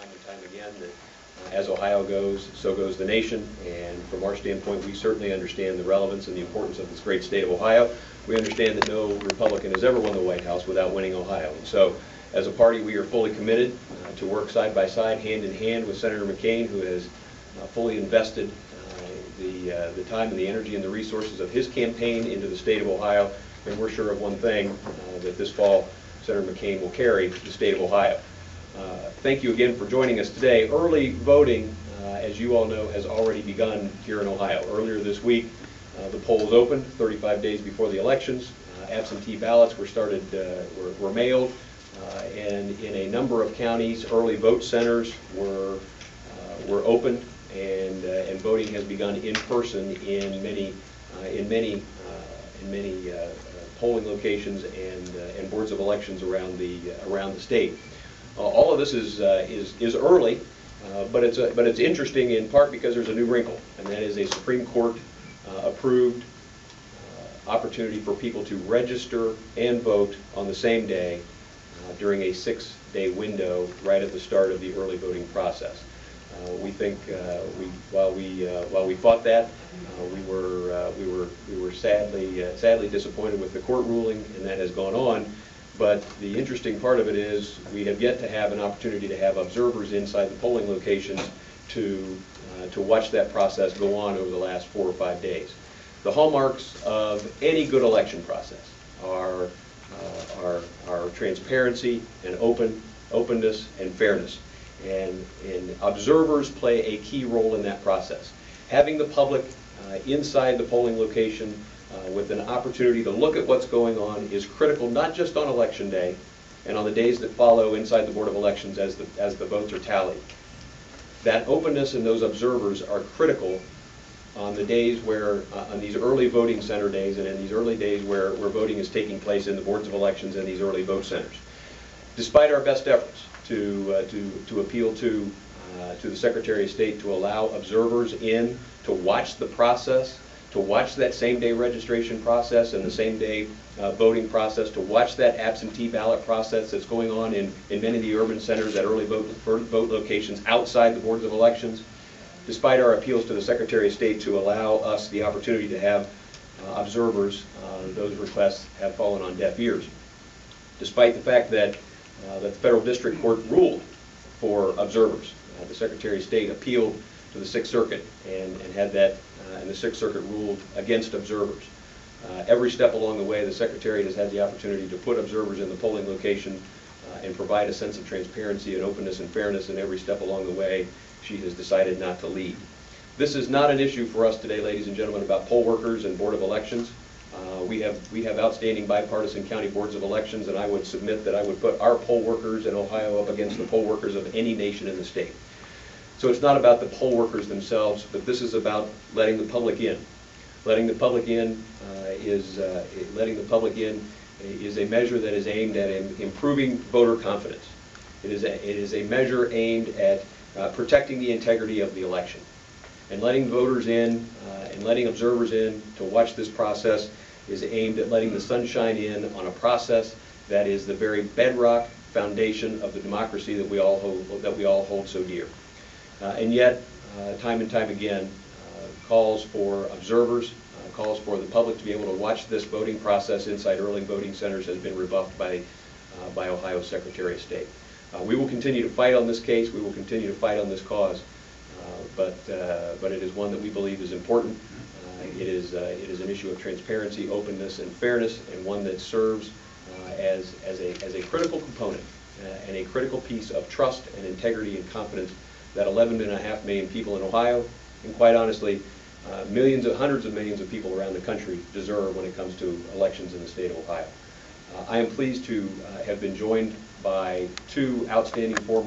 time and time again that as Ohio goes, so goes the nation, and from our standpoint, we certainly understand the relevance and the importance of this great state of Ohio. We understand that no Republican has ever won the White House without winning Ohio. And so, as a party, we are fully committed to work side by side, hand in hand with Senator McCain, who has fully invested the time and the energy and the resources of his campaign into the state of Ohio. And we're sure of one thing, that this fall, Senator McCain will carry the state of Ohio. Thank you again for joining us today. Early voting, as you all know, has already begun here in Ohio. Earlier this week, the polls opened 35 days before the elections. Absentee ballots were mailed, and in a number of counties, early vote centers were opened, and voting has begun in person in many polling locations and boards of elections around the state. All of this is early, but it's interesting in part because there's a new wrinkle, and that is a Supreme Court approved opportunity for people to register and vote on the same day during a 6-day window right at the start of the early voting process. We think while we fought that, we were sadly disappointed with the court ruling, and that has gone on. But the interesting part of it is we have yet to have an opportunity to have observers inside the polling locations to watch that process go on over the last 4 or 5 days. The hallmarks of any good election process are transparency and openness and fairness. And observers play a key role in that process. Having the public inside the polling location with an opportunity to look at what's going on is critical, not just on election day and on the days that follow inside the Board of Elections as the votes are tallied. That openness and those observers are critical on the days where, on these early voting center days and in these early days where voting is taking place in the boards of elections and these early vote centers. Despite our best efforts to appeal to the Secretary of State to allow observers in to watch the process, to watch that same-day registration process and the same-day voting process, to watch that absentee ballot process that's going on in many of the urban centers at early vote locations outside the boards of elections. Despite our appeals to the Secretary of State to allow us the opportunity to have observers, those requests have fallen on deaf ears. Despite the fact that the Federal District Court ruled for observers, the Secretary of State appealed to the Sixth Circuit and had that, and the Sixth Circuit ruled against observers. Every step along the way, the Secretary has had the opportunity to put observers in the polling location and provide a sense of transparency and openness and fairness, and every step along the way, she has decided not to lead. This is not an issue for us today, ladies and gentlemen, about poll workers and Board of Elections. We have outstanding bipartisan county boards of elections, and I would submit that I would put our poll workers in Ohio up against the poll workers of any nation in the state. So it's not about the poll workers themselves, but this is about letting the public in. Letting the public in is a measure that is aimed at improving voter confidence. It is a measure aimed at protecting the integrity of the election. And letting voters in and letting observers in to watch this process is aimed at letting the sunshine in on a process that is the very bedrock foundation of the democracy that we all hold so dear. And yet, time and time again, calls for observers, calls for the public to be able to watch this voting process inside early voting centers has been rebuffed by Ohio's Secretary of State. We will continue to fight on this case. We will continue to fight on this cause, but it is one that we believe is important. It is an issue of transparency, openness, and fairness, and one that serves as a critical component and a critical piece of trust and integrity and confidence that 11.5 million people in Ohio, and quite honestly, hundreds of millions of people around the country deserve when it comes to elections in the state of Ohio. I am pleased to have been joined by 2 outstanding former